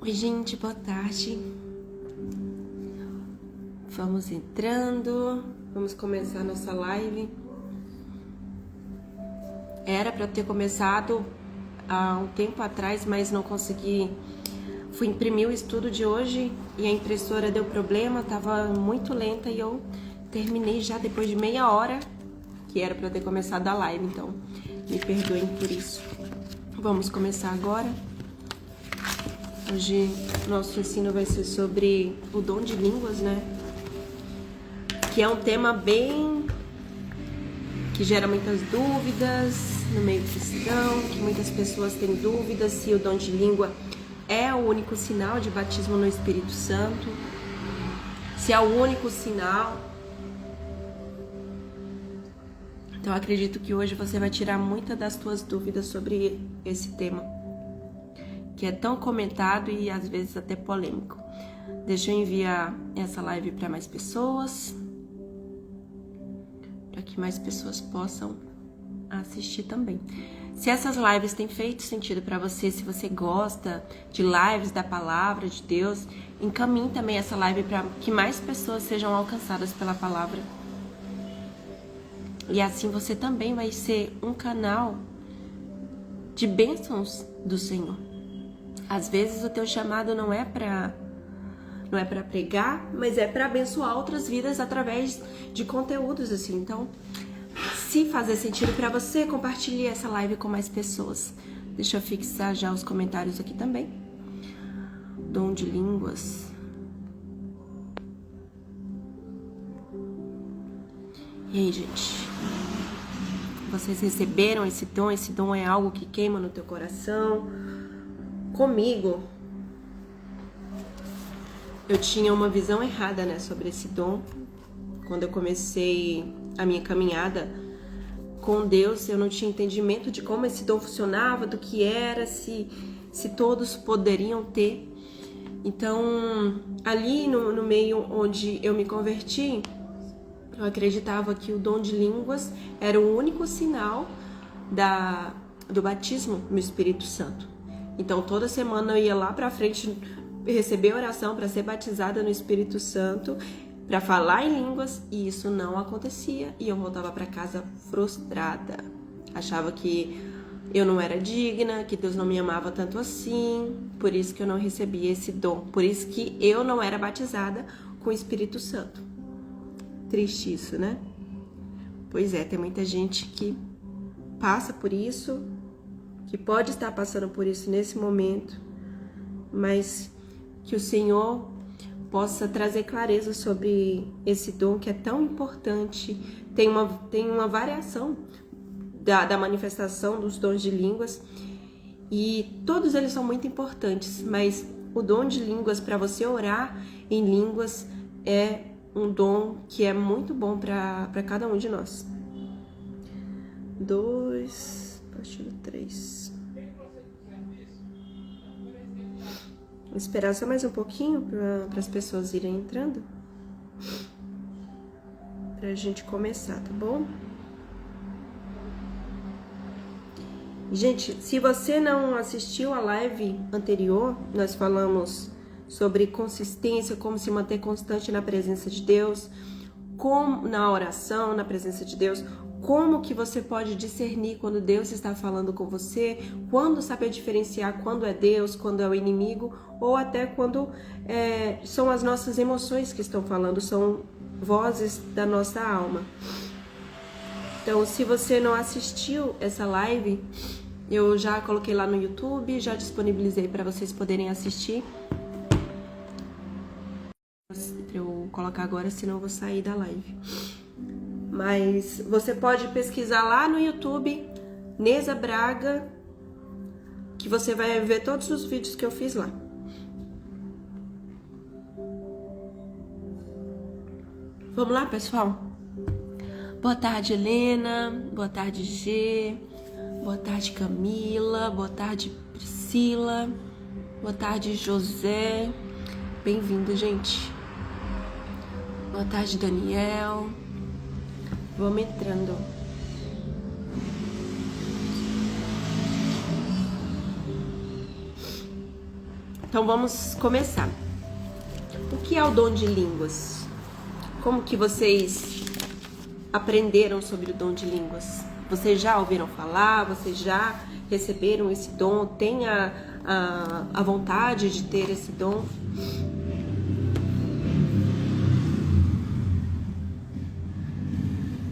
Oi, gente, boa tarde. Vamos entrando, vamos começar nossa live. Era para ter começado há um tempo atrás, mas não consegui. Fui imprimir o estudo de hoje e a impressora deu problema, estava muito lenta e eu terminei já depois de meia hora, que era para ter começado a live, então me perdoem por isso. Vamos começar agora. Hoje nosso ensino vai ser sobre o dom de línguas, né? Que é um tema que gera muitas dúvidas no meio cristão, que muitas pessoas têm dúvidas se o dom de língua é o único sinal de batismo no Espírito Santo, se é o único sinal. Então acredito que hoje você vai tirar muitas das suas dúvidas sobre esse tema, que é tão comentado e às vezes até polêmico. Deixa eu enviar essa live para mais pessoas, para que mais pessoas possam assistir também. Se essas lives têm feito sentido para você, se você gosta de lives da palavra de Deus, encaminhe também essa live para que mais pessoas sejam alcançadas pela palavra. E assim você também vai ser um canal de bênçãos do Senhor. Às vezes o teu chamado não é para pregar, mas é para abençoar outras vidas através de conteúdos assim. Então, se fazer sentido para você, compartilhe essa live com mais pessoas. Deixa eu fixar já os comentários aqui também. Dom de línguas. E aí, gente? Vocês receberam esse dom? Esse dom é algo que queima no teu coração? Comigo, eu tinha uma visão errada, né, sobre esse dom. Quando eu comecei a minha caminhada com Deus, eu não tinha entendimento de como esse dom funcionava, do que era, se todos poderiam ter. Então, ali no meio onde eu me converti, eu acreditava que o dom de línguas era o único sinal do batismo no Espírito Santo. Então, toda semana eu ia lá pra frente receber oração para ser batizada no Espírito Santo, para falar em línguas, e isso não acontecia. E eu voltava para casa frustrada. Achava que eu não era digna, que Deus não me amava tanto assim, por isso que eu não recebia esse dom. Por isso que eu não era batizada com o Espírito Santo. Triste isso, né? Pois é, tem muita gente que passa por isso, que pode estar passando por isso nesse momento, mas que o Senhor possa trazer clareza sobre esse dom que é tão importante. Tem uma variação da manifestação dos dons de línguas e todos eles são muito importantes, mas o dom de línguas, para você orar em línguas, é um dom que é muito bom para cada um de nós. 2, partido 3. Vou esperar só mais um pouquinho para as pessoas irem entrando, para a gente começar, tá bom? Gente, se você não assistiu a live anterior, nós falamos sobre consistência, como se manter constante na presença de Deus, como na oração, na presença de Deus, como que você pode discernir quando Deus está falando com você, quando saber diferenciar quando é Deus, quando é o inimigo, ou até quando são as nossas emoções que estão falando, são vozes da nossa alma. Então, se você não assistiu essa live, eu já coloquei lá no YouTube, já disponibilizei para vocês poderem assistir. Eu colocar agora, senão eu vou sair da live. Mas você pode pesquisar lá no YouTube, Neza Braga, que você vai ver todos os vídeos que eu fiz lá. Vamos lá, pessoal? Boa tarde, Helena. Boa tarde, G. Boa tarde, Camila. Boa tarde, Priscila. Boa tarde, José. Bem-vindo, gente. Boa tarde, Daniel. Vamos entrando. Então vamos começar. O que é o dom de línguas? Como que vocês aprenderam sobre o dom de línguas? Vocês já ouviram falar? Vocês já receberam esse dom? Tem a vontade de ter esse dom?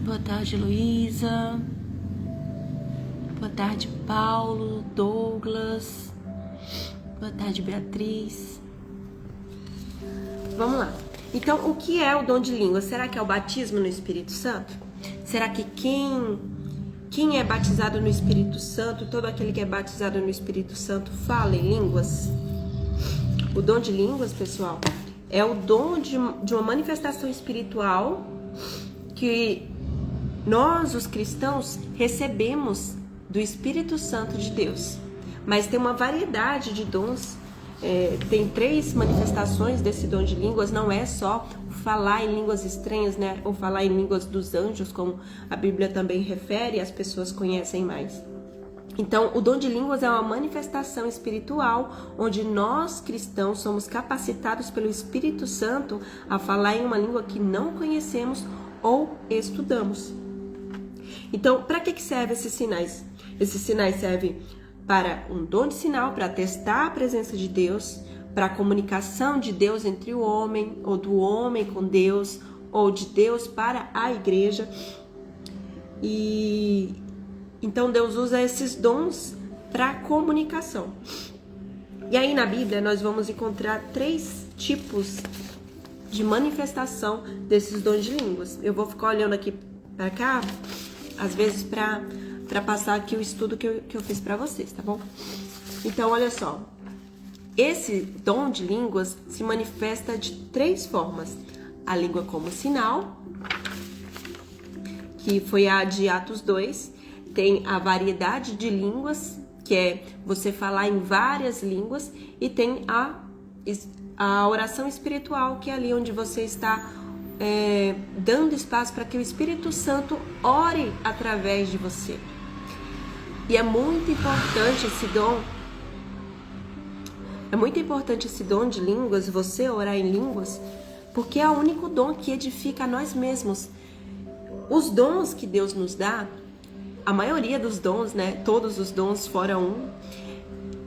Boa tarde, Luísa. Boa tarde, Paulo, Douglas. Boa tarde, Beatriz. Vamos lá. Então, o que é o dom de língua? Será que é o batismo no Espírito Santo? Será que quem é batizado no Espírito Santo, todo aquele que é batizado no Espírito Santo, fala em línguas? O dom de línguas, pessoal, é o dom de uma manifestação espiritual que nós, os cristãos, recebemos do Espírito Santo de Deus. Mas tem uma variedade de dons. Tem 3 manifestações desse dom de línguas. Não é só falar em línguas estranhas, né? Ou falar em línguas dos anjos, como a Bíblia também refere, as pessoas conhecem mais. Então, o dom de línguas é uma manifestação espiritual onde nós, cristãos, somos capacitados pelo Espírito Santo a falar em uma língua que não conhecemos ou estudamos. Então, para que servem esses sinais? Esses sinais servem para um dom de sinal, para testar a presença de Deus, para a comunicação de Deus entre o homem, ou do homem com Deus, ou de Deus para a igreja. E então Deus usa esses dons para comunicação. E aí na Bíblia nós vamos encontrar 3 tipos de manifestação desses dons de línguas. Eu vou ficar olhando aqui para cá, às vezes para passar aqui o estudo que eu fiz para vocês, tá bom? Então, olha só. Esse dom de línguas se manifesta de 3 formas. A língua como sinal, que foi a de Atos 2. Tem a variedade de línguas, que é você falar em várias línguas. E tem a oração espiritual, que é ali onde você está dando espaço para que o Espírito Santo ore através de você. E é muito importante esse dom. É muito importante esse dom de línguas, você orar em línguas, porque é o único dom que edifica a nós mesmos. Os dons que Deus nos dá, a maioria dos dons, né, todos os dons fora um,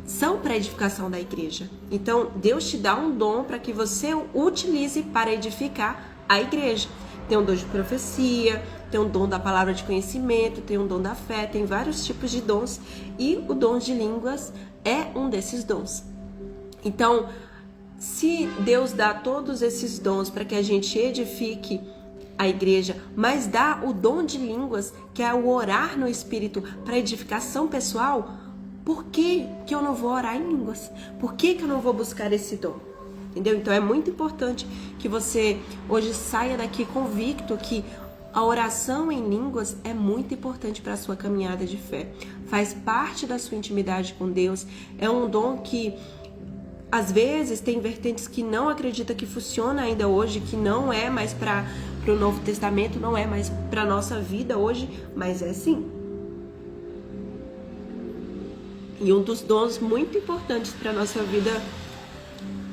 são para edificação da igreja. Então, Deus te dá um dom para que você o utilize para edificar a igreja. Tem um dom de profecia, tem um dom da palavra de conhecimento, tem um dom da fé, tem vários tipos de dons e o dom de línguas é um desses dons. Então, se Deus dá todos esses dons para que a gente edifique a igreja, mas dá o dom de línguas, que é o orar no Espírito para edificação pessoal, por que eu não vou orar em línguas? Por que eu não vou buscar esse dom? Entendeu? Então é muito importante que você hoje saia daqui convicto que a oração em línguas é muito importante para a sua caminhada de fé. Faz parte da sua intimidade com Deus. É um dom que, às vezes, tem vertentes que não acredita que funciona ainda hoje, que não é mais para o Novo Testamento, não é mais para a nossa vida hoje, mas é sim. E um dos dons muito importantes para a nossa vida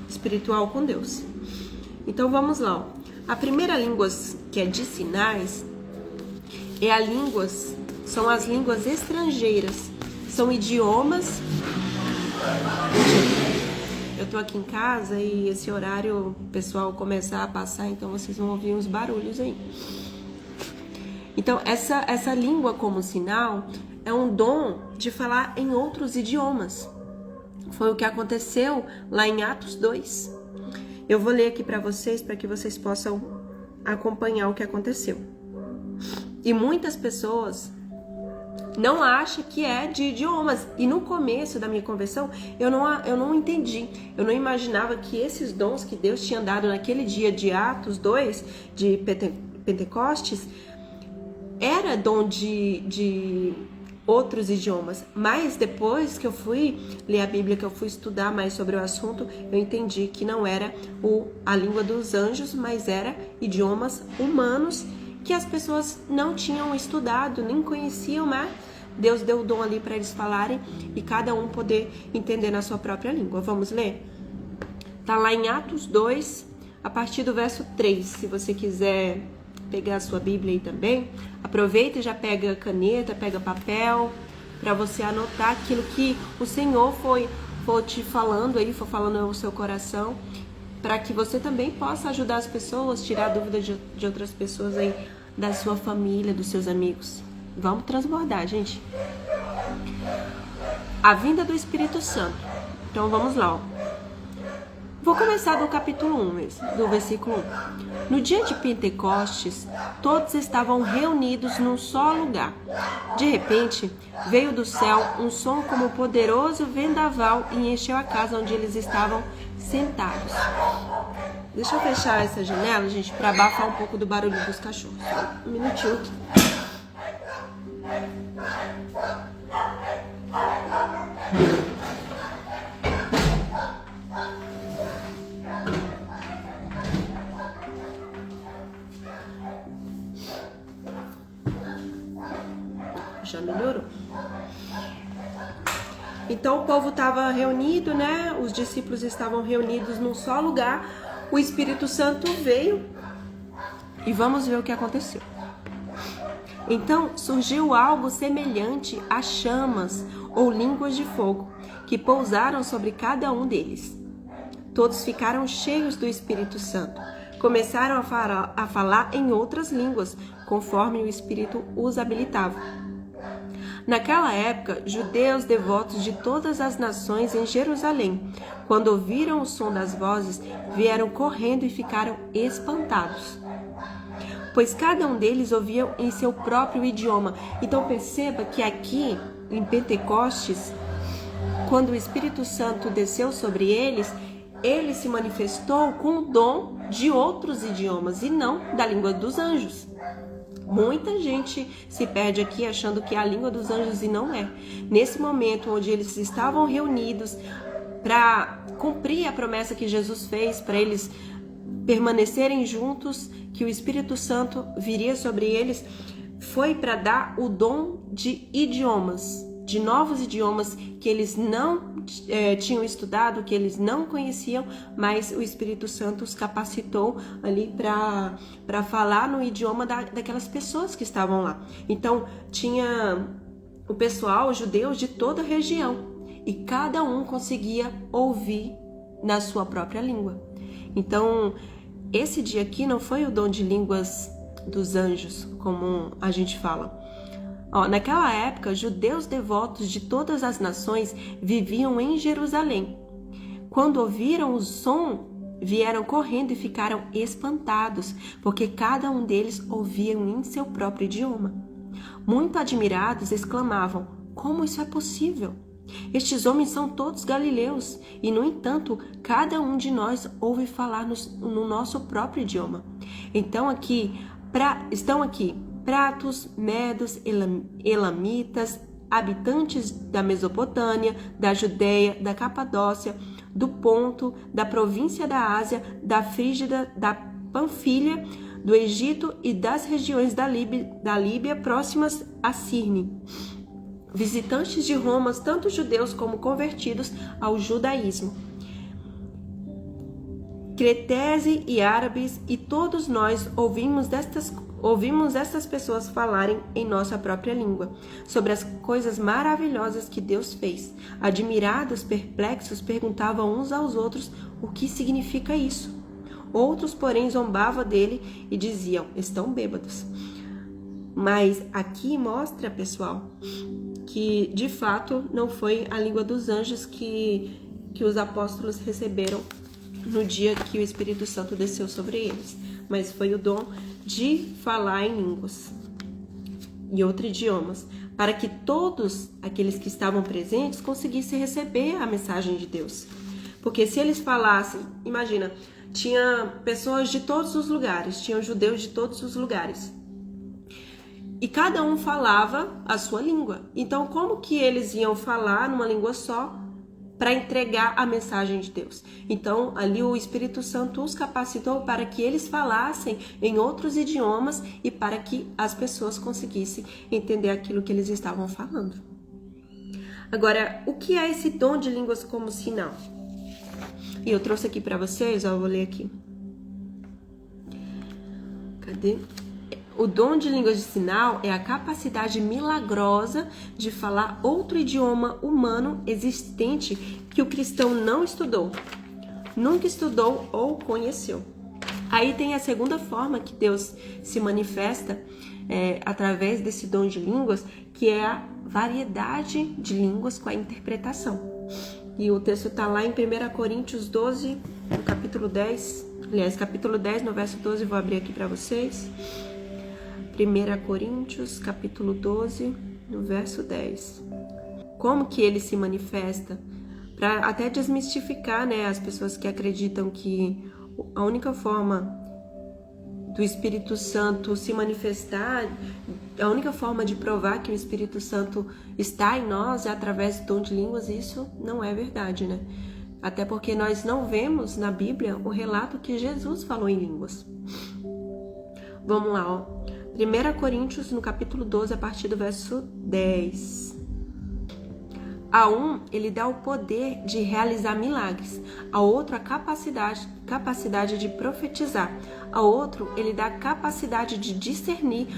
espiritual com Deus. Então vamos lá. A primeira língua que é de sinais são as línguas estrangeiras. São idiomas. Eu tô aqui em casa e esse horário o pessoal começar a passar, então vocês vão ouvir uns barulhos aí. Então essa língua como sinal é um dom de falar em outros idiomas. Foi o que aconteceu lá em Atos 2. Eu vou ler aqui para vocês, para que vocês possam acompanhar o que aconteceu. E muitas pessoas não acham que é de idiomas. E no começo da minha conversão, eu não entendi. Eu não imaginava que esses dons que Deus tinha dado naquele dia de Atos 2, de Pentecostes, era dom de outros idiomas. Mas depois que eu fui ler a Bíblia, que eu fui estudar mais sobre o assunto, eu entendi que não era a língua dos anjos, mas era idiomas humanos que as pessoas não tinham estudado, nem conheciam, mas Deus deu o dom ali para eles falarem e cada um poder entender na sua própria língua. Vamos ler? Tá lá em Atos 2, a partir do verso 3. Se você quiser pegar a sua Bíblia aí também, aproveita e já pega caneta, pega papel, para você anotar aquilo que o Senhor for te falando aí, for falando no seu coração, para que você também possa ajudar as pessoas, tirar dúvidas de outras pessoas aí, da sua família, dos seus amigos. Vamos transbordar, gente. A vinda do Espírito Santo. Então vamos lá, ó. Vou começar do capítulo 1 mesmo, do versículo 1. No dia de Pentecostes, todos estavam reunidos num só lugar. De repente, veio do céu um som como um poderoso vendaval e encheu a casa onde eles estavam sentados. Deixa eu fechar essa janela, gente, para abafar um pouco do barulho dos cachorros. Um minutinho aqui. Já melhorou. Então o povo estava reunido, né? Os discípulos estavam reunidos num só lugar. O Espírito Santo veio e vamos ver o que aconteceu. Então surgiu algo semelhante a chamas ou línguas de fogo que pousaram sobre cada um deles. Todos ficaram cheios do Espírito Santo. Começaram a falar em outras línguas, conforme o Espírito os habilitava. Naquela época, judeus devotos de todas as nações em Jerusalém, quando ouviram o som das vozes, vieram correndo e ficaram espantados, pois cada um deles ouvia em seu próprio idioma. Então perceba que aqui, em Pentecostes, quando o Espírito Santo desceu sobre eles, ele se manifestou com o dom de outros idiomas e não da língua dos anjos. Muita gente se perde aqui achando que é a língua dos anjos e não é. Nesse momento onde eles estavam reunidos para cumprir a promessa que Jesus fez, para eles permanecerem juntos, que o Espírito Santo viria sobre eles, foi para dar o dom de idiomas, de novos idiomas que eles não tinham estudado, que eles não conheciam, mas o Espírito Santo os capacitou ali para falar no idioma daquelas pessoas que estavam lá. Então tinha o pessoal, os judeus de toda a região, e cada um conseguia ouvir na sua própria língua. Então esse dia aqui não foi o dom de línguas dos anjos, como a gente fala. Naquela época, judeus devotos de todas as nações viviam em Jerusalém. Quando ouviram o som, vieram correndo e ficaram espantados, porque cada um deles ouvia em seu próprio idioma. Muito admirados, exclamavam: "Como isso é possível? Estes homens são todos galileus, e no entanto, cada um de nós ouve falar no nosso próprio idioma." Então estão aqui pratos, medos, elamitas, habitantes da Mesopotâmia, da Judeia, da Capadócia, do Ponto, da província da Ásia, da Frígia, da Panfilha, do Egito e das regiões da Líbia próximas a Cirne. Visitantes de Roma, tanto judeus como convertidos ao judaísmo. Cretese e árabes, e todos nós ouvimos essas pessoas falarem em nossa própria língua sobre as coisas maravilhosas que Deus fez. Admirados, perplexos, perguntavam uns aos outros o que significa isso. Outros, porém, zombavam dele e diziam: "Estão bêbados." Mas aqui mostra, pessoal, que de fato não foi a língua dos anjos que os apóstolos receberam no dia que o Espírito Santo desceu sobre eles, mas foi o dom de falar em línguas e outros idiomas, para que todos aqueles que estavam presentes conseguissem receber a mensagem de Deus. Porque se eles falassem, imagina, tinha pessoas de todos os lugares, tinham judeus de todos os lugares, e cada um falava a sua língua. Então, como que eles iam falar numa língua só para entregar a mensagem de Deus? Então, ali o Espírito Santo os capacitou para que eles falassem em outros idiomas e para que as pessoas conseguissem entender aquilo que eles estavam falando. Agora, o que é esse dom de línguas como sinal? E eu trouxe aqui para vocês, ó, eu vou ler aqui. Cadê? O dom de línguas de sinal é a capacidade milagrosa de falar outro idioma humano existente que o cristão não estudou, nunca estudou ou conheceu. Aí tem a segunda forma que Deus se manifesta através desse dom de línguas, que é a variedade de línguas com a interpretação. E o texto está lá em 1 Coríntios 12, no capítulo 10. Aliás, capítulo 10, no verso 12, vou abrir aqui para vocês. 1 Coríntios, capítulo 12, no verso 10. Como que ele se manifesta? Para até desmistificar, né, as pessoas que acreditam que a única forma do Espírito Santo se manifestar, a única forma de provar que o Espírito Santo está em nós é através do dom de línguas. Isso não é verdade, né? Até porque nós não vemos na Bíblia o relato que Jesus falou em línguas. Vamos lá, ó. 1 Coríntios, no capítulo 12, a partir do verso 10. A um, ele dá o poder de realizar milagres. A outro, a capacidade de profetizar. A outro, ele dá a capacidade de discernir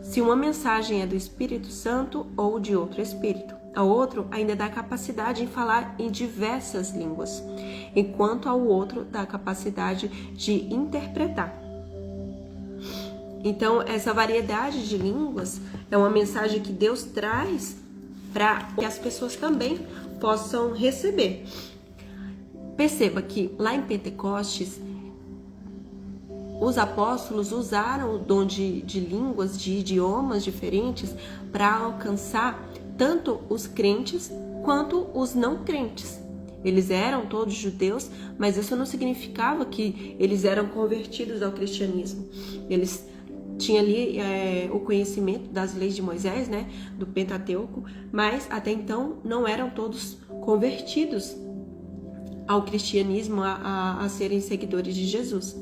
se uma mensagem é do Espírito Santo ou de outro espírito. A outro, ainda dá a capacidade de falar em diversas línguas. Enquanto ao outro, dá a capacidade de interpretar. Então, essa variedade de línguas é uma mensagem que Deus traz para que as pessoas também possam receber. Perceba que lá em Pentecostes, os apóstolos usaram o dom de línguas, de idiomas diferentes, para alcançar tanto os crentes quanto os não crentes. Eles eram todos judeus, mas isso não significava que eles eram convertidos ao cristianismo. Eles tinha ali o conhecimento das leis de Moisés, né, do Pentateuco, mas até então não eram todos convertidos ao cristianismo, a serem seguidores de Jesus.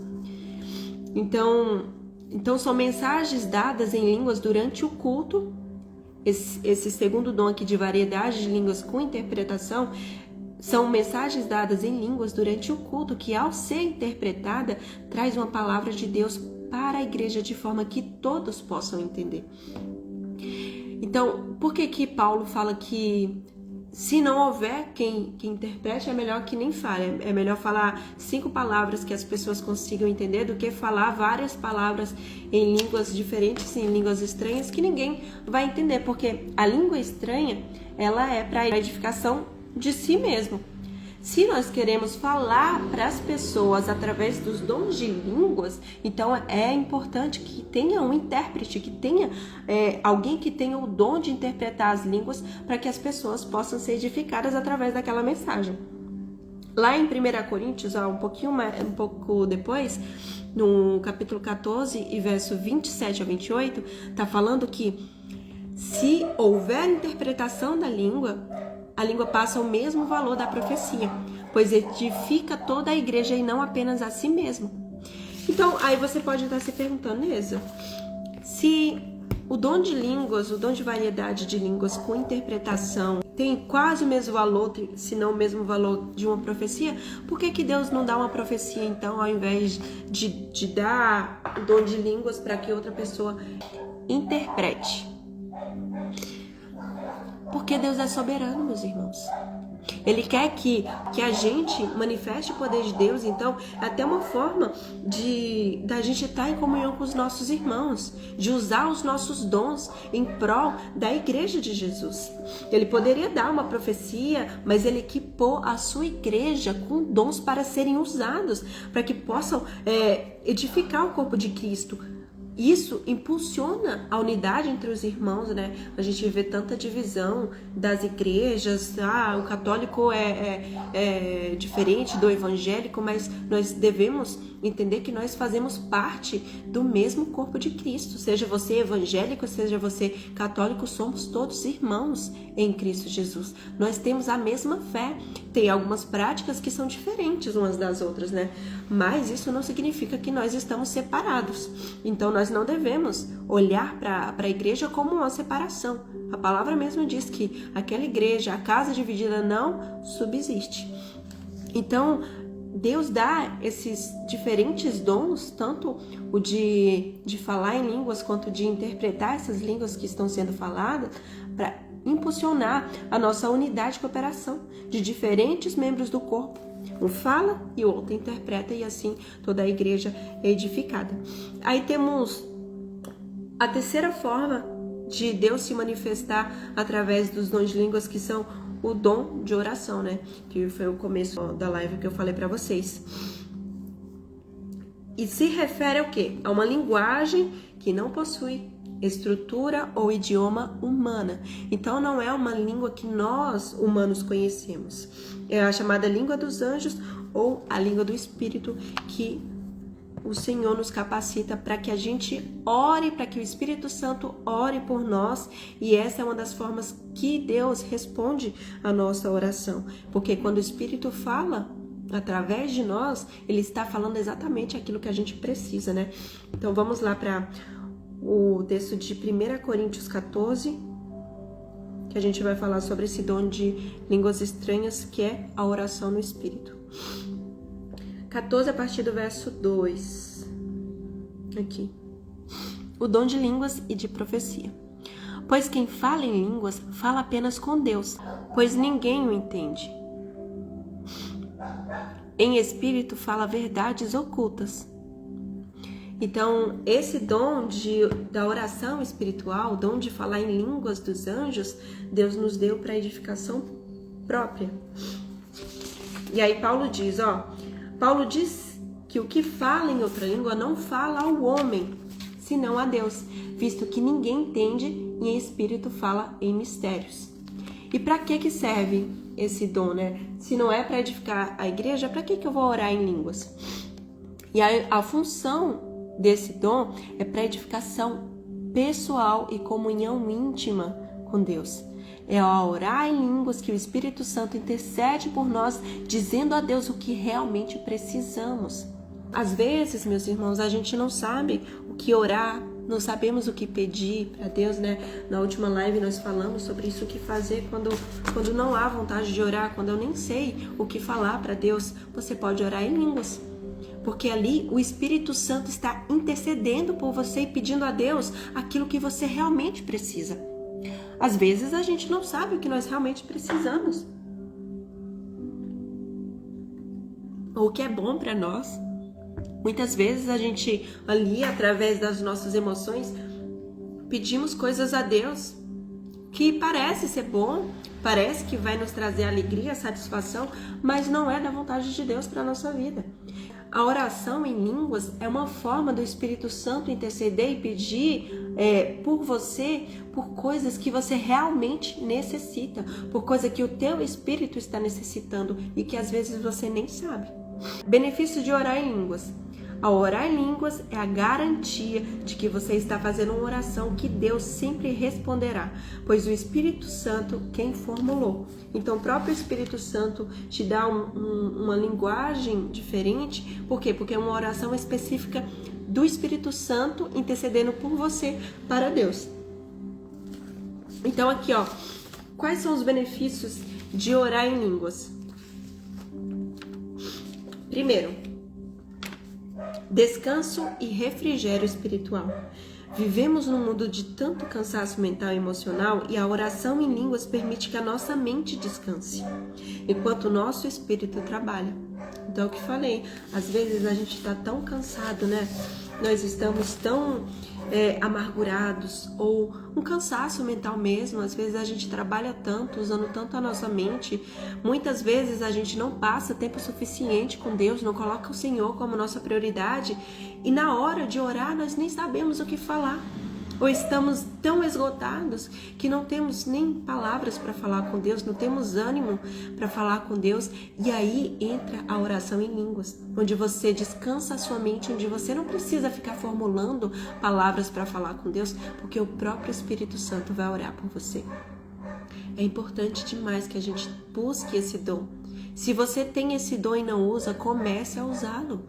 Então são mensagens dadas em línguas durante o culto. Esse segundo dom aqui de variedade de línguas com interpretação são mensagens dadas em línguas durante o culto, que ao ser interpretada traz uma palavra de Deus para a igreja de forma que todos possam entender. Então, por que Paulo fala que se não houver quem interprete, é melhor que nem fale? É melhor falar 5 palavras que as pessoas consigam entender do que falar várias palavras em línguas diferentes, em línguas estranhas, que ninguém vai entender, porque a língua estranha, ela é para a edificação de si mesmo. Se nós queremos falar para as pessoas através dos dons de línguas, então é importante que tenha um intérprete, que tenha alguém que tenha o dom de interpretar as línguas para que as pessoas possam ser edificadas através daquela mensagem. Lá em 1 Coríntios, um pouco depois, no capítulo 14 e verso 27 a 28, está falando que se houver interpretação da língua, a língua passa o mesmo valor da profecia, pois edifica toda a igreja e não apenas a si mesmo. Então, aí você pode estar se perguntando, Neza, se o dom de línguas, o dom de variedade de línguas com interpretação tem quase o mesmo valor, se não o mesmo valor de uma profecia, por que Deus não dá uma profecia, então, ao invés de dar o dom de línguas para que outra pessoa interprete? Porque Deus é soberano, meus irmãos. Ele quer que a gente manifeste o poder de Deus. Então, é até uma forma da gente estar em comunhão com os nossos irmãos, de usar os nossos dons em prol da igreja de Jesus. Ele poderia dar uma profecia, mas ele equipou a sua igreja com dons para serem usados, para que possam edificar o corpo de Cristo. Isso impulsiona a unidade entre os irmãos, né? A gente vê tanta divisão das igrejas, o católico é diferente do evangélico, mas nós devemos entender que nós fazemos parte do mesmo corpo de Cristo. Seja você evangélico, seja você católico, somos todos irmãos em Cristo Jesus. Nós temos a mesma fé. Tem algumas práticas que são diferentes umas das outras, né? Mas isso não significa que nós estamos separados. Então nós não devemos olhar para a igreja como uma separação. A palavra mesmo diz que aquela igreja, a casa dividida, não subsiste. Então, Deus dá esses diferentes dons, tanto o de falar em línguas quanto de interpretar essas línguas que estão sendo faladas, para impulsionar a nossa unidade de cooperação de diferentes membros do corpo. Um fala e o outro interpreta, e assim toda a igreja é edificada. Aí temos a terceira forma de Deus se manifestar através dos dons de línguas, que são o dom de oração, né? Que foi o começo da live que eu falei para vocês. E se refere ao quê? A uma linguagem que não possui estrutura ou idioma humana. Então não é uma língua que nós humanos conhecemos. É a chamada língua dos anjos ou a língua do Espírito, que o Senhor nos capacita para que a gente ore, para que o Espírito Santo ore por nós, e essa é uma das formas que Deus responde a nossa oração, porque quando o Espírito fala através de nós, ele está falando exatamente aquilo que a gente precisa, né? Então vamos lá para o texto de 1 Coríntios 14, que a gente vai falar sobre esse dom de línguas estranhas, que é a oração no Espírito. 14, a partir do verso 2. Aqui. O dom de línguas e de profecia. Pois quem fala em línguas, fala apenas com Deus, pois ninguém o entende. Em espírito, fala verdades ocultas. Então, esse dom da oração espiritual, o dom de falar em línguas dos anjos, Deus nos deu para edificação própria. E aí Paulo diz, Paulo diz que o que fala em outra língua não fala ao homem, senão a Deus, visto que ninguém entende e em espírito fala em mistérios. E para que serve esse dom, né? Se não é para edificar a igreja, para que eu vou orar em línguas? E a função desse dom é para edificação pessoal e comunhão íntima com Deus. É ao orar em línguas que o Espírito Santo intercede por nós, dizendo a Deus o que realmente precisamos. Às vezes, meus irmãos, a gente não sabe o que orar, não sabemos o que pedir para Deus, né? Na última live nós falamos sobre isso, o que fazer quando não há vontade de orar, quando eu nem sei o que falar para Deus. Você pode orar em línguas, porque ali o Espírito Santo está intercedendo por você e pedindo a Deus aquilo que você realmente precisa. Às vezes a gente não sabe o que nós realmente precisamos, ou o que é bom para nós. Muitas vezes a gente ali, através das nossas emoções, pedimos coisas a Deus que parece ser bom, parece que vai nos trazer alegria, satisfação, mas não é da vontade de Deus para a nossa vida. A oração em línguas é uma forma do Espírito Santo interceder e pedir por você, por coisas que você realmente necessita, por coisas que o teu espírito está necessitando e que às vezes você nem sabe. Benefício de orar em línguas. Ao orar em línguas é a garantia de que você está fazendo uma oração que Deus sempre responderá, pois o Espírito Santo quem formulou. Então o próprio Espírito Santo te dá uma linguagem diferente. Por quê? Porque é uma oração específica do Espírito Santo intercedendo por você para Deus. Então aqui, quais são os benefícios de orar em línguas? Primeiro, descanso e refrigério espiritual. Vivemos num mundo de tanto cansaço mental e emocional, e a oração em línguas permite que a nossa mente descanse, enquanto o nosso espírito trabalha. Então, é o que falei, às vezes a gente está tão cansado, né? Nós estamos tão amargurados, ou um cansaço mental mesmo. Às vezes a gente trabalha tanto, usando tanto a nossa mente. Muitas vezes a gente não passa tempo suficiente com Deus, não coloca o Senhor como nossa prioridade, e na hora de orar nós nem sabemos o que falar, ou estamos tão esgotados que não temos nem palavras para falar com Deus, não temos ânimo para falar com Deus. E aí entra a oração em línguas, onde você descansa a sua mente, onde você não precisa ficar formulando palavras para falar com Deus, porque o próprio Espírito Santo vai orar por você. É importante demais que a gente busque esse dom. Se você tem esse dom e não usa, comece a usá-lo.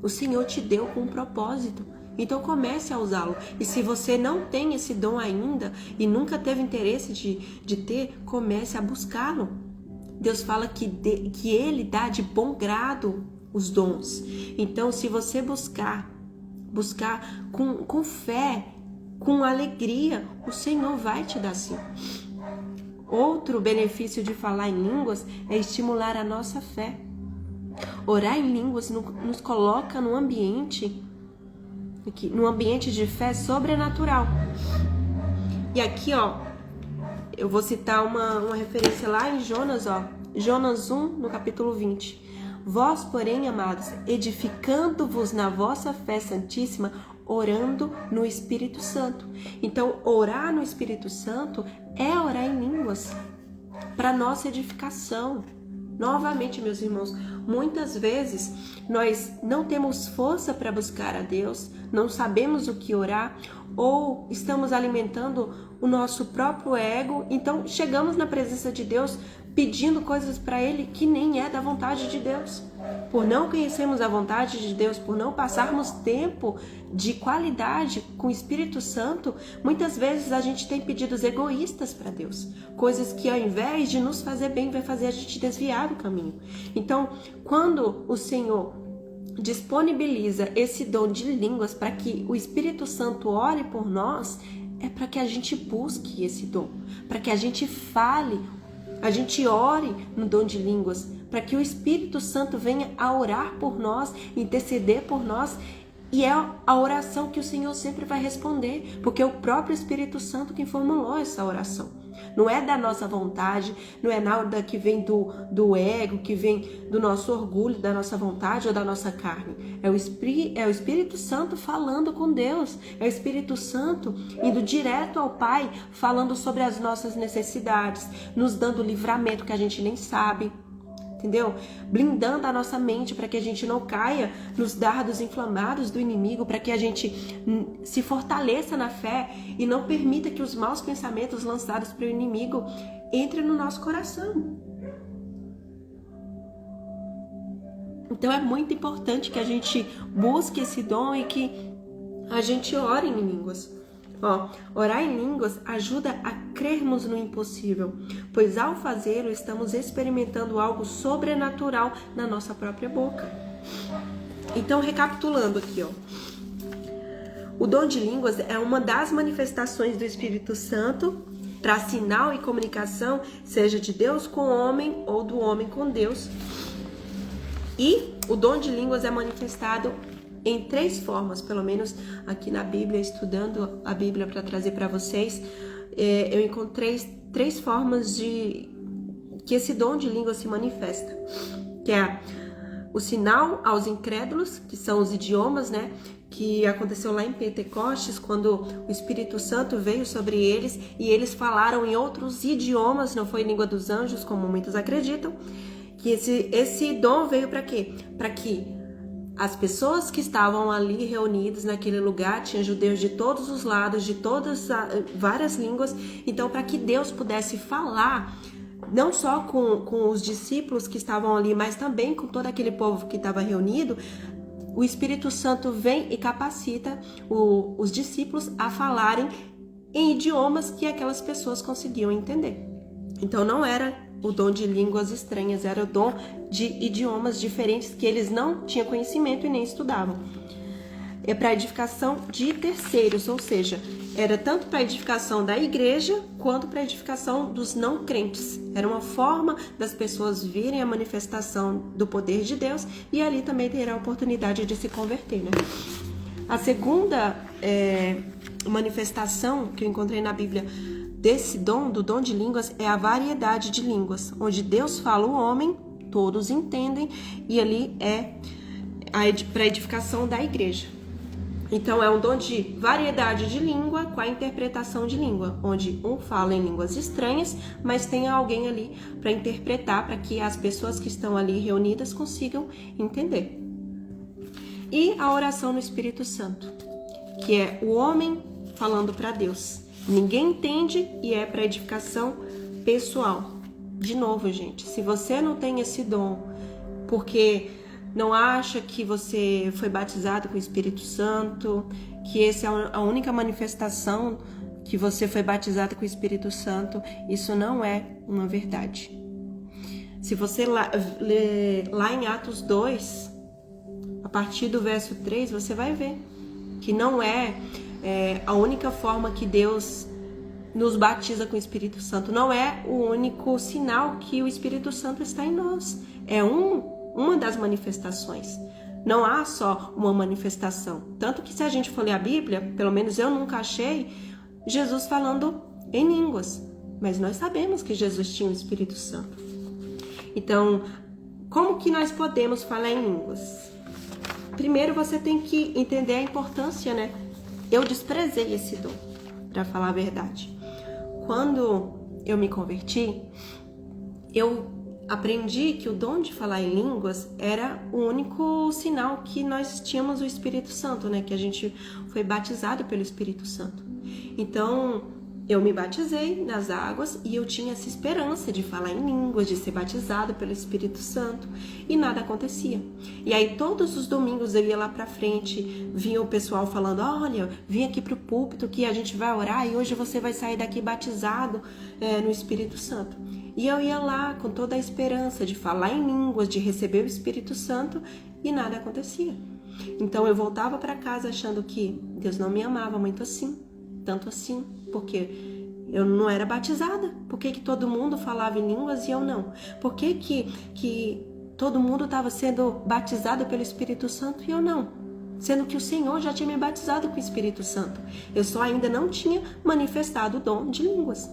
O Senhor te deu com um propósito. Então comece a usá-lo. E se você não tem esse dom ainda e nunca teve interesse de ter, comece a buscá-lo. Deus fala que Ele dá de bom grado os dons. Então, se você buscar com fé, com alegria, o Senhor vai te dar sim. Outro benefício de falar em línguas é estimular a nossa fé. Orar em línguas nos coloca num ambiente de fé sobrenatural. E aqui, eu vou citar uma referência lá em Jonas, Jonas 1, no capítulo 20. Vós, porém, amados, edificando-vos na vossa fé santíssima, orando no Espírito Santo. Então, orar no Espírito Santo é orar em línguas para nossa edificação. Novamente, meus irmãos, muitas vezes nós não temos força para buscar a Deus, não sabemos o que orar, ou estamos alimentando o nosso próprio ego, então chegamos na presença de Deus pedindo coisas para Ele que nem é da vontade de Deus. Por não conhecermos a vontade de Deus, por não passarmos tempo de qualidade com o Espírito Santo, muitas vezes a gente tem pedidos egoístas para Deus. Coisas que ao invés de nos fazer bem, vai fazer a gente desviar do caminho. Então, quando o Senhor disponibiliza esse dom de línguas para que o Espírito Santo ore por nós, é para que a gente busque esse dom, para que a gente fale, a gente ore no dom de línguas, para que o Espírito Santo venha a orar por nós, interceder por nós, e é a oração que o Senhor sempre vai responder, porque é o próprio Espírito Santo que formulou essa oração. Não é da nossa vontade, não é nada que vem do ego, que vem do nosso orgulho, da nossa vontade ou da nossa carne. É o Espírito Santo falando com Deus. É o Espírito Santo indo direto ao Pai, falando sobre as nossas necessidades, nos dando livramento que a gente nem sabe. Entendeu? Blindando a nossa mente para que a gente não caia nos dardos inflamados do inimigo, para que a gente se fortaleça na fé e não permita que os maus pensamentos lançados pelo inimigo entrem no nosso coração. Então é muito importante que a gente busque esse dom e que a gente ore em línguas. Orar em línguas ajuda a crermos no impossível, pois ao fazê-lo estamos experimentando algo sobrenatural na nossa própria boca. Então, recapitulando aqui, o dom de línguas é uma das manifestações do Espírito Santo para sinal e comunicação, seja de Deus com o homem ou do homem com Deus. E o dom de línguas é manifestado em 3 formas, pelo menos aqui na Bíblia, estudando a Bíblia para trazer para vocês, eu encontrei 3 formas de que esse dom de língua se manifesta, que é o sinal aos incrédulos, que são os idiomas, né, que aconteceu lá em Pentecostes, quando o Espírito Santo veio sobre eles e eles falaram em outros idiomas, não foi língua dos anjos, como muitos acreditam, que esse dom veio para quê? Para que as pessoas que estavam ali reunidas naquele lugar, tinha judeus de todos os lados, de todas várias línguas, então para que Deus pudesse falar, não só com os discípulos que estavam ali, mas também com todo aquele povo que estava reunido, o Espírito Santo vem e capacita os discípulos a falarem em idiomas que aquelas pessoas conseguiam entender. Então não era o dom de línguas estranhas, era o dom de idiomas diferentes que eles não tinham conhecimento e nem estudavam. É para edificação de terceiros, ou seja, era tanto para edificação da igreja quanto para edificação dos não crentes. Era uma forma das pessoas virem a manifestação do poder de Deus e ali também ter a oportunidade de se converter, né? A segunda manifestação que eu encontrei na Bíblia desse dom, do dom de línguas, é a variedade de línguas, onde Deus fala o homem, todos entendem, e ali é para edificação da igreja. Então é um dom de variedade de língua com a interpretação de língua, onde um fala em línguas estranhas, mas tem alguém ali para interpretar, para que as pessoas que estão ali reunidas consigam entender. E a oração no Espírito Santo, que é o homem falando para Deus. Ninguém entende e é para edificação pessoal. De novo, gente, se você não tem esse dom, porque não acha que você foi batizado com o Espírito Santo, que essa é a única manifestação que você foi batizado com o Espírito Santo, isso não é uma verdade. Se você ler lá em Atos 2, partir do verso 3, você vai ver que não é a única forma que Deus nos batiza com o Espírito Santo. Não é o único sinal que o Espírito Santo está em nós. É uma das manifestações. Não há só uma manifestação. Tanto que se a gente for ler a Bíblia, pelo menos eu nunca achei Jesus falando em línguas. Mas nós sabemos que Jesus tinha o Espírito Santo. Então, como que nós podemos falar em línguas? Primeiro você tem que entender a importância, né? Eu desprezei esse dom, para falar a verdade. Quando eu me converti, eu aprendi que o dom de falar em línguas era o único sinal que nós tínhamos o Espírito Santo, né? Que a gente foi batizado pelo Espírito Santo. Então, eu me batizei nas águas e eu tinha essa esperança de falar em línguas, de ser batizado pelo Espírito Santo, e nada acontecia. E aí todos os domingos eu ia lá pra frente, vinha o pessoal falando: olha, vem aqui pro púlpito que a gente vai orar e hoje você vai sair daqui batizado no Espírito Santo. E eu ia lá com toda a esperança de falar em línguas, de receber o Espírito Santo, e nada acontecia. Então eu voltava para casa achando que Deus não me amava muito assim, tanto assim, porque eu não era batizada. Por que todo mundo falava em línguas e eu não? Por que todo mundo estava sendo batizado pelo Espírito Santo e eu não? Sendo que o Senhor já tinha me batizado com o Espírito Santo. Eu só ainda não tinha manifestado o dom de línguas.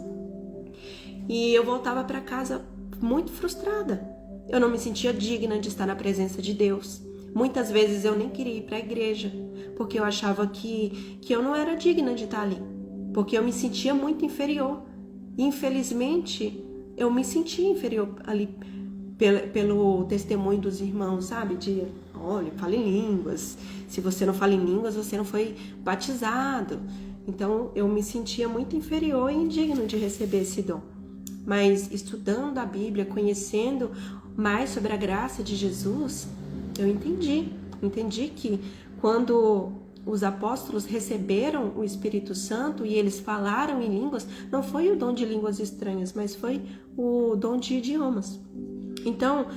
E eu voltava para casa muito frustrada. Eu não me sentia digna de estar na presença de Deus. Muitas vezes eu nem queria ir para a igreja, porque eu achava que eu não era digna de estar ali, porque eu me sentia muito inferior. E, infelizmente, eu me sentia inferior ali pelo testemunho dos irmãos, sabe? De, olha, fala em línguas. Se você não fala em línguas, você não foi batizado. Então, eu me sentia muito inferior e indigno de receber esse dom. Mas, estudando a Bíblia, conhecendo mais sobre a graça de Jesus, eu entendi que quando os apóstolos receberam o Espírito Santo e eles falaram em línguas, não foi o dom de línguas estranhas, mas foi o dom de idiomas. Então,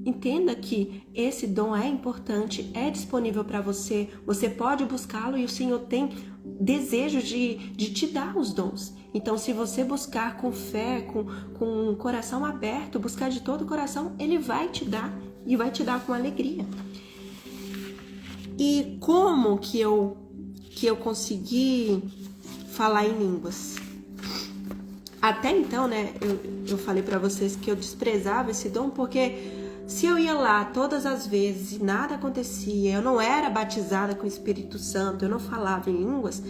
entenda que esse dom é importante, é disponível para você, você pode buscá-lo e o Senhor tem desejo de te dar os dons. Então, se você buscar com fé, com o coração aberto, buscar de todo o coração, Ele vai te dar e vai te dar com alegria. E como que eu consegui falar em línguas? Até então, né, eu falei para vocês que eu desprezava esse dom, porque se eu ia lá todas as vezes e nada acontecia, eu não era batizada com o Espírito Santo, eu não falava em línguas,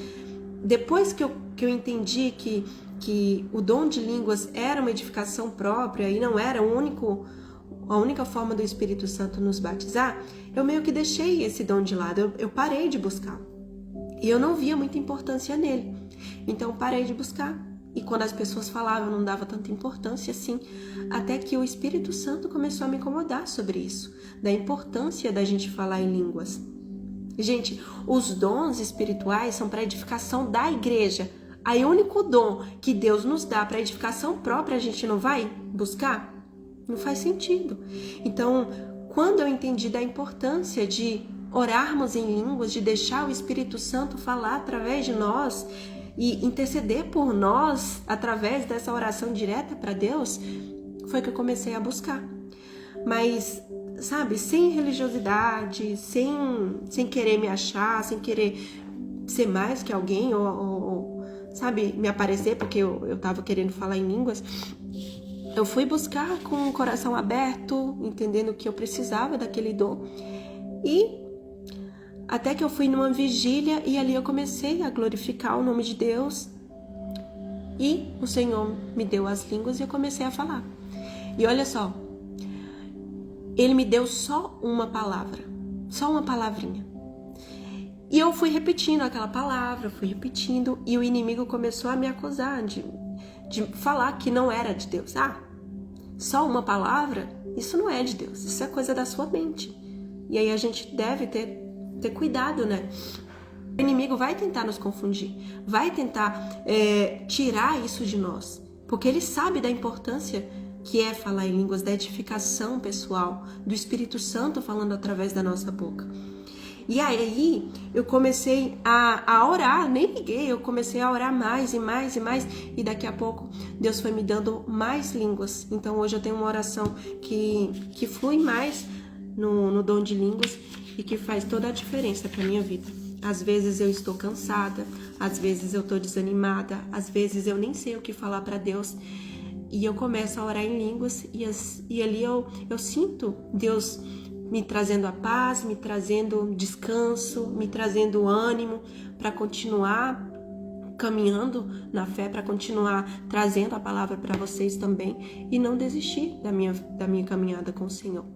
depois que eu entendi que o dom de línguas era uma edificação própria e não era a única forma do Espírito Santo nos batizar, eu meio que deixei esse dom de lado, eu parei de buscar. E eu não via muita importância nele. Então parei de buscar. E quando as pessoas falavam, eu não dava tanta importância assim. Até que o Espírito Santo começou a me incomodar sobre isso. Da importância da gente falar em línguas. Gente, os dons espirituais são para edificação da igreja. Aí o único dom que Deus nos dá para edificação própria, a gente não vai buscar? Não faz sentido. Então, quando eu entendi da importância de orarmos em línguas, de deixar o Espírito Santo falar através de nós e interceder por nós através dessa oração direta para Deus, foi que eu comecei a buscar. Mas, sabe, sem religiosidade, sem querer me achar, sem querer ser mais que alguém ou sabe, me aparecer porque eu tava querendo falar em línguas. Eu fui buscar com o coração aberto, entendendo que eu precisava daquele dom. E até que eu fui numa vigília e ali eu comecei a glorificar o nome de Deus. E o Senhor me deu as línguas e eu comecei a falar. E olha só, Ele me deu só uma palavra, só uma palavrinha. E eu fui repetindo aquela palavra, fui repetindo, e o inimigo começou a me acusar de falar que não era de Deus. Só uma palavra? Isso não é de Deus, isso é coisa da sua mente. E aí a gente deve ter cuidado, né? O inimigo vai tentar nos confundir, vai tentar tirar isso de nós, porque ele sabe da importância que é falar em línguas, da edificação pessoal, do Espírito Santo falando através da nossa boca. E aí eu comecei a orar, nem liguei, eu comecei a orar mais e mais e mais, e daqui a pouco Deus foi me dando mais línguas. Então hoje eu tenho uma oração que flui mais no dom de línguas e que faz toda a diferença para minha vida. Às vezes eu estou cansada, às vezes eu estou desanimada, às vezes eu nem sei o que falar para Deus. E eu começo a orar em línguas e ali eu sinto Deus me trazendo a paz, me trazendo descanso, me trazendo ânimo para continuar caminhando na fé, para continuar trazendo a palavra para vocês também e não desistir da minha caminhada com o Senhor.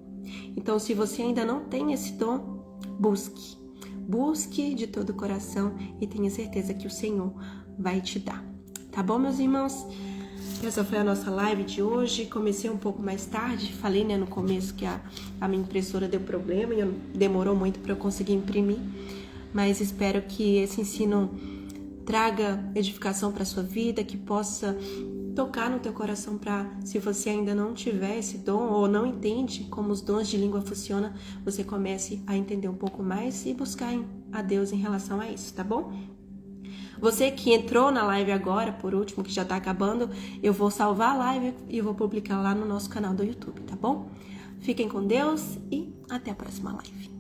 Então, se você ainda não tem esse dom, busque de todo o coração e tenha certeza que o Senhor vai te dar. Tá bom, meus irmãos? Essa foi a nossa live de hoje. Comecei um pouco mais tarde. Falei, no começo que a minha impressora deu problema e demorou muito para eu conseguir imprimir. Mas espero que esse ensino traga edificação para sua vida, que possa tocar no teu coração para, se você ainda não tiver esse dom ou não entende como os dons de língua funcionam, você comece a entender um pouco mais e buscar a Deus em relação a isso, tá bom? Você que entrou na live agora, por último, que já tá acabando, eu vou salvar a live e vou publicar lá no nosso canal do YouTube, tá bom? Fiquem com Deus e até a próxima live.